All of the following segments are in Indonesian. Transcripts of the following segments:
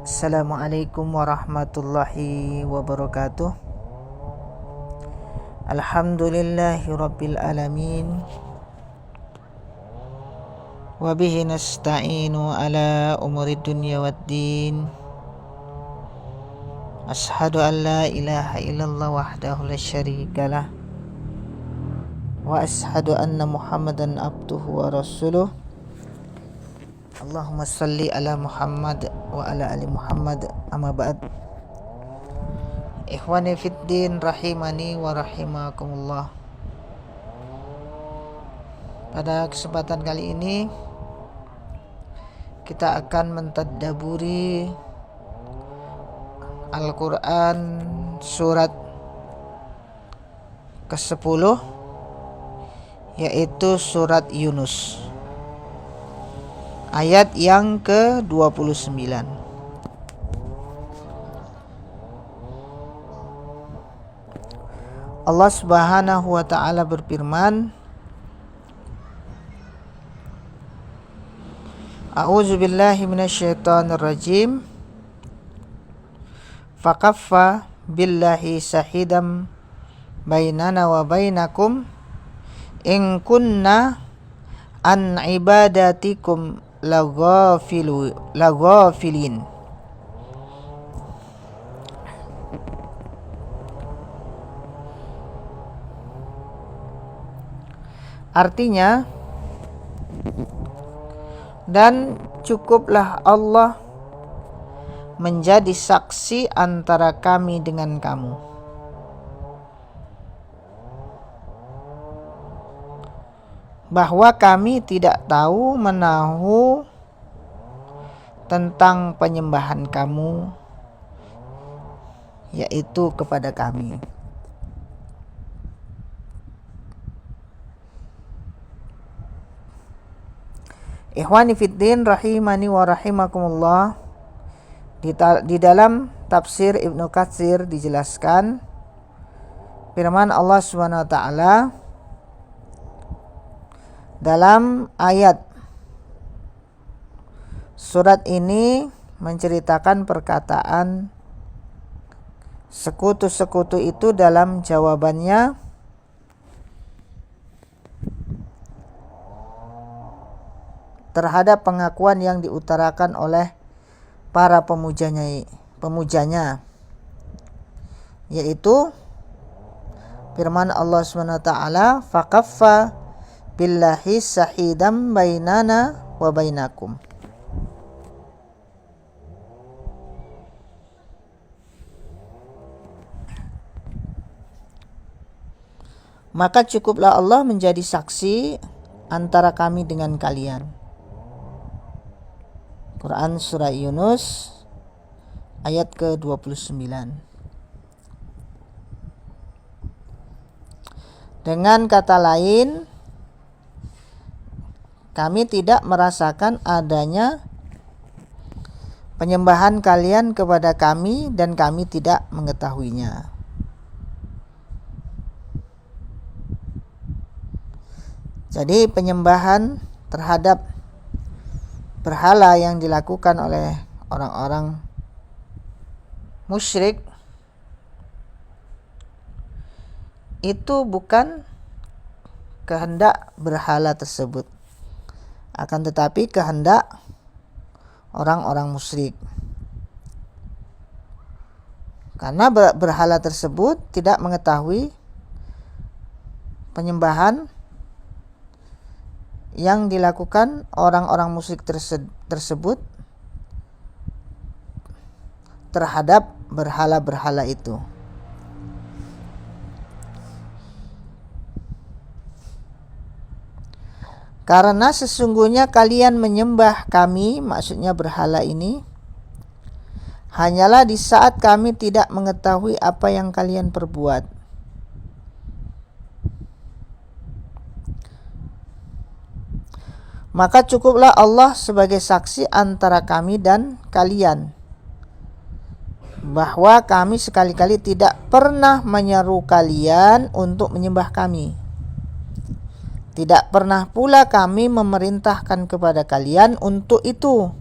Assalamualaikum warahmatullahi wabarakatuh. Alhamdulillahi rabbil alamin. Wabihi nasta'inu ala umuri dunya waddin. Ashhadu an la ilaha illallah wahdahu la syarikalah. Wa ashhadu anna muhammadan abduhu wa rasuluh. Allahumma salli ala Muhammad wa ala ali Muhammad, amma ba'd. Ikhwani fiddin rahimani wa rahimakumullah. Pada kesempatan kali ini kita akan mentadabburi Al-Quran surat ke-10, yaitu surat Yunus, ayat yang ke-29. Allah Subhanahu wa ta'ala berfirman, A'udzu billahi minasyaitonir rajim. Faqaffa billahi sahidam bainana wa bainakum in kunna an ibadatikum laghafilin. Artinya, dan cukuplah Allah menjadi saksi antara kami dengan kamu, bahwa kami tidak tahu menahu tentang penyembahan kamu, yaitu kepada kami. Ikhwani fiddin rahimani wa rahimakumullah. Di dalam tafsir Ibnu Katsir dijelaskan firman Allah Subhanahu wa taala dalam ayat surat ini menceritakan perkataan sekutu-sekutu itu dalam jawabannya terhadap pengakuan yang diutarakan oleh para pemujanya, yaitu firman Allah SWT, faqaffa billahi sahidam bainana wa bainakum. Maka cukuplah Allah menjadi saksi antara kami dengan kalian. Quran surah Yunus ayat ke-29. Dengan kata lain, kami tidak merasakan adanya penyembahan kalian kepada kami dan kami tidak mengetahuinya. Jadi penyembahan terhadap berhala yang dilakukan oleh orang-orang musyrik itu bukan kehendak berhala tersebut, akan tetapi kehendak orang-orang musyrik. Karena berhala tersebut tidak mengetahui penyembahan yang dilakukan orang-orang musyrik tersebut terhadap berhala-berhala itu. Karena sesungguhnya kalian menyembah kami, maksudnya berhala ini, hanyalah di saat kami tidak mengetahui apa yang kalian perbuat. Maka cukuplah Allah sebagai saksi antara kami dan kalian, bahwa kami sekali-kali tidak pernah menyeru kalian untuk menyembah kami. Tidak pernah pula kami memerintahkan kepada kalian untuk itu.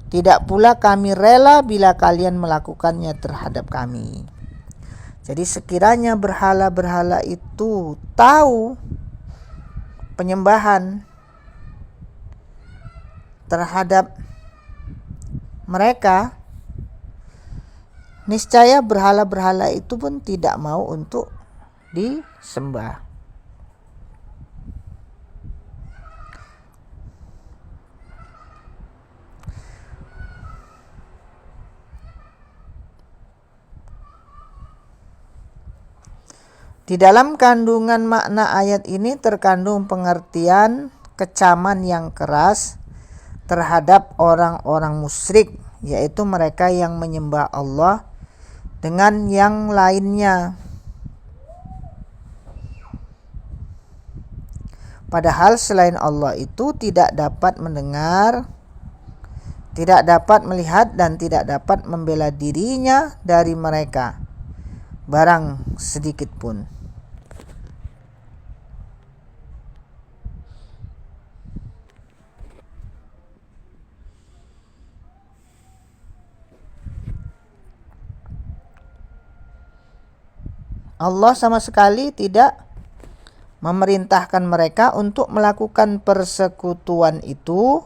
Tidak pula kami rela bila kalian melakukannya terhadap kami. Jadi sekiranya berhala-berhala itu tahu penyembahan terhadap mereka, niscaya berhala-berhala itu pun tidak mau untuk disembah. Di dalam kandungan makna ayat ini terkandung pengertian kecaman yang keras terhadap orang-orang musyrik, yaitu mereka yang menyembah Allah dengan yang lainnya. Padahal selain Allah itu tidak dapat mendengar, tidak dapat melihat, dan tidak dapat membela dirinya dari mereka barang sedikit pun. Allah sama sekali tidak memerintahkan mereka untuk melakukan persekutuan itu,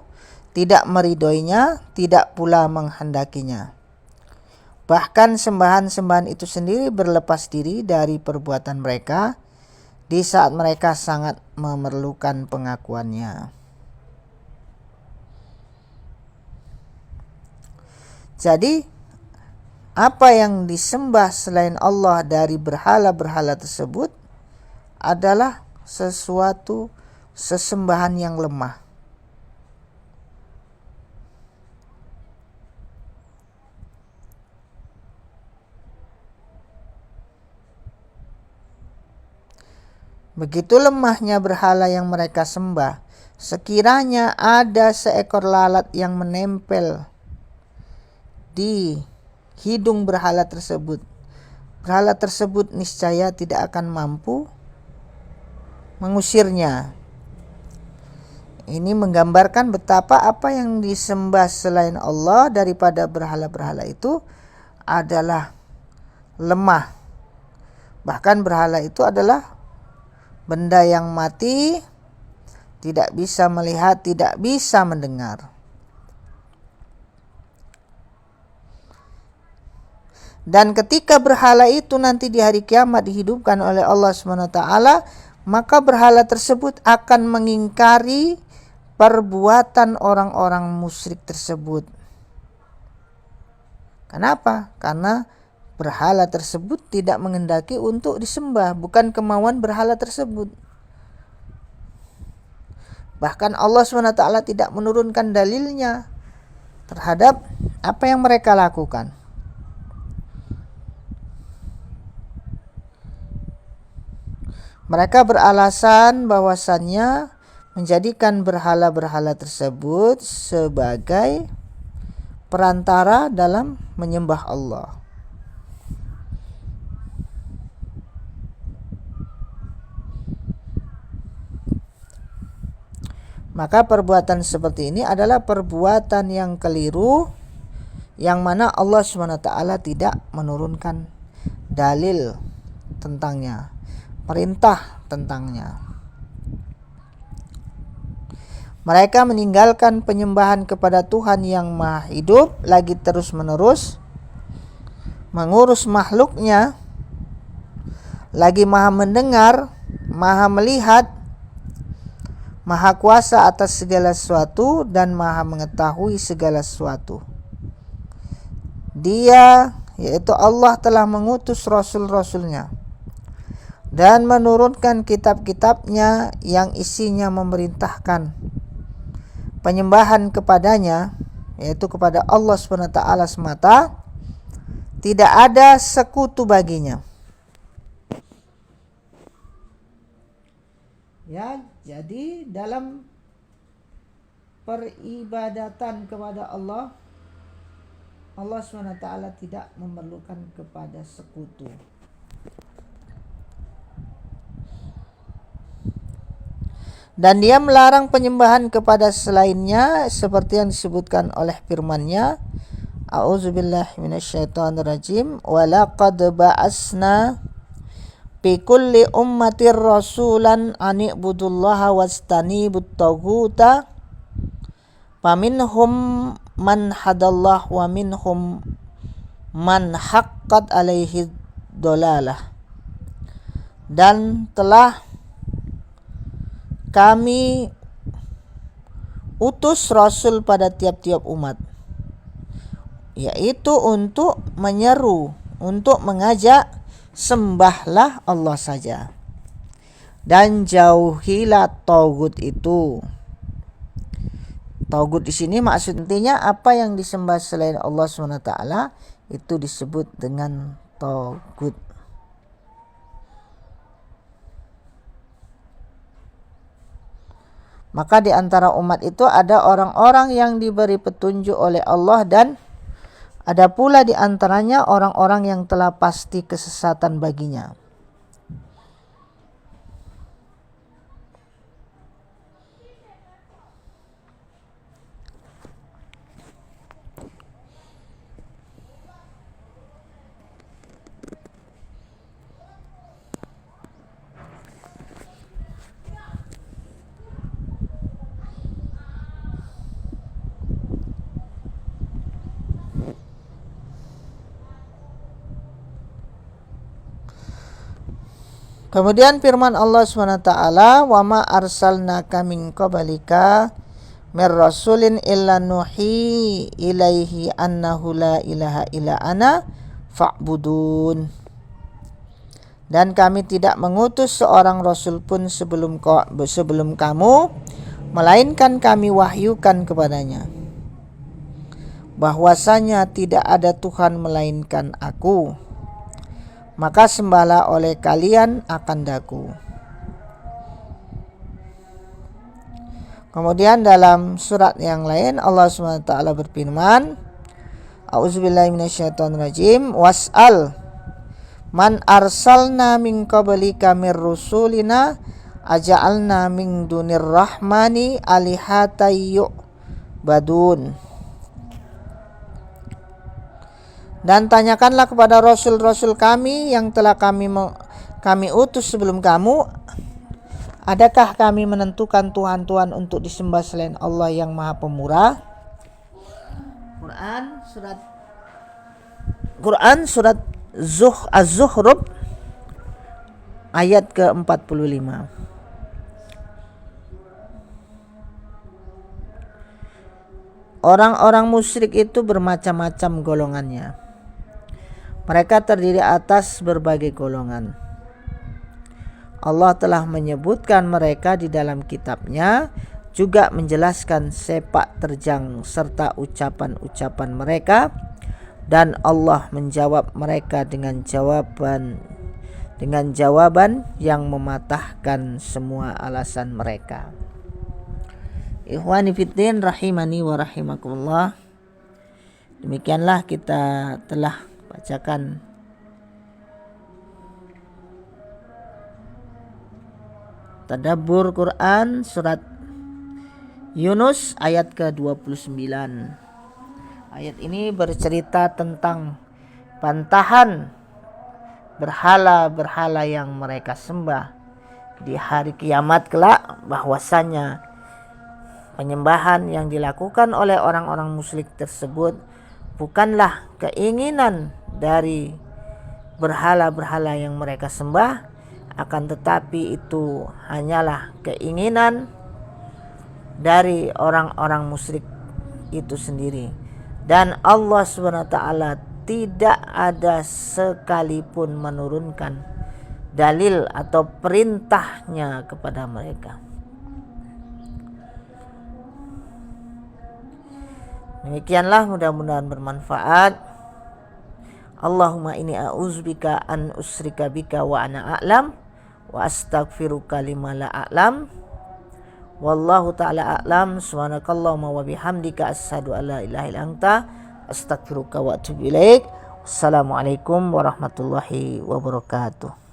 tidak meridhoinya, tidak pula menghendakinya. Bahkan sembahan-sembahan itu sendiri berlepas diri dari perbuatan mereka di saat mereka sangat memerlukan pengakuannya. Jadi apa yang disembah selain Allah dari berhala-berhala tersebut adalah sesuatu sesembahan yang lemah. Begitu lemahnya berhala yang mereka sembah, sekiranya ada seekor lalat yang menempel di hidung berhala tersebut niscaya tidak akan mampu mengusirnya. Ini menggambarkan betapa apa yang disembah selain Allah daripada berhala-berhala itu adalah lemah. Bahkan berhala itu adalah benda yang mati, tidak bisa melihat, tidak bisa mendengar. Dan ketika berhala itu nanti di hari kiamat dihidupkan oleh Allah SWT, maka berhala tersebut akan mengingkari perbuatan orang-orang musyrik tersebut. Kenapa? Karena berhala tersebut tidak menghendaki untuk disembah, bukan kemauan berhala tersebut. Bahkan Allah SWT tidak menurunkan dalilnya terhadap apa yang mereka lakukan. Mereka beralasan bahwasannya menjadikan berhala-berhala tersebut sebagai perantara dalam menyembah Allah. Maka perbuatan seperti ini adalah perbuatan yang keliru, yang mana Allah SWT tidak menurunkan dalil tentangnya, perintah tentangnya. Mereka meninggalkan penyembahan kepada Tuhan yang Maha Hidup lagi terus-menerus, mengurus makhluknya, lagi Maha mendengar, Maha melihat, Maha kuasa atas segala sesuatu, dan Maha mengetahui segala sesuatu. Dia, yaitu Allah, telah mengutus rasul-rasulnya dan menurunkan kitab-kitabnya yang isinya memerintahkan penyembahan kepadanya, yaitu kepada Allah SWT semata, tidak ada sekutu baginya. Ya, jadi dalam peribadatan kepada Allah, Allah SWT tidak memerlukan kepada sekutu. Dan dia melarang penyembahan kepada selainnya seperti yang disebutkan oleh firman-Nya, A'udzubillahi minasyaitonirrajim, wa laqad ba'asna fi kulli ummatir rasulan an ibudullaha wastanibut taghuta faminhum man hadallah wa minhum man haqqat alaihi dolalah. Dan telah kami utus rasul pada tiap-tiap umat, yaitu untuk menyeru, untuk mengajak sembahlah Allah saja dan jauhilah tagut itu. Tagut di sini maksudnya apa yang disembah selain Allah SWT itu disebut dengan tagut. Maka di antara umat itu ada orang-orang yang diberi petunjuk oleh Allah, dan ada pula di antaranya orang-orang yang telah pasti kesesatan baginya. Kemudian firman Allah SWT, wa ma arsalnaka min qablika mir rasulin illa nuhi ilaihi annahu la ilaha illa ana fa'budun. Dan kami tidak mengutus seorang rasul pun sebelum kamu, melainkan kami wahyukan kepadanya bahwasanya tidak ada Tuhan melainkan aku, maka sembahlah oleh kalian akan daku. Kemudian dalam surat yang lain Allah SWT berfirman, A'udzubillahi minasyaitonirrajim, was'al man arsalna min qablika mir rusulina aja'alna min dunir rahmani alihatayyu badun. Dan tanyakanlah kepada rasul-rasul kami yang telah kami utus sebelum kamu, adakah kami menentukan Tuhan-Tuhan untuk disembah selain Allah yang Maha Pemurah? Quran surat Az-Zukhruf ayat ke-45. Orang-orang musyrik itu bermacam-macam golongannya. Mereka terdiri atas berbagai golongan. Allah telah menyebutkan mereka di dalam kitab-Nya, juga menjelaskan sepak terjang serta ucapan-ucapan mereka, dan Allah menjawab mereka dengan jawaban yang mematahkan semua alasan mereka. Ikhwani fiddin rahimani wa rahimakumullah. Demikianlah kita telah bacakan tadabbur Quran surat Yunus ayat ke-29. Ayat ini bercerita tentang bantahan berhala-berhala yang mereka sembah di hari kiamat kelak, bahwasanya penyembahan yang dilakukan oleh orang-orang musyrik tersebut bukanlah keinginan dari berhala-berhala yang mereka sembah, akan tetapi itu hanyalah keinginan dari orang-orang musyrik itu sendiri. Dan Allah SWT tidak ada sekalipun menurunkan dalil atau perintahnya kepada mereka. Demikianlah, mudah-mudahan bermanfaat. Allahumma inni a'udzubika an usyrika bika wa ana a'lam wa astaghfiruka lima la a'lam. Wallahu ta'ala a'lam. Subhanakallahumma wa bihamdika asyhadu an la ilaha illa anta astaghfiruka wa atubu ilaik. Wassalamualaikum warahmatullahi wabarakatuh.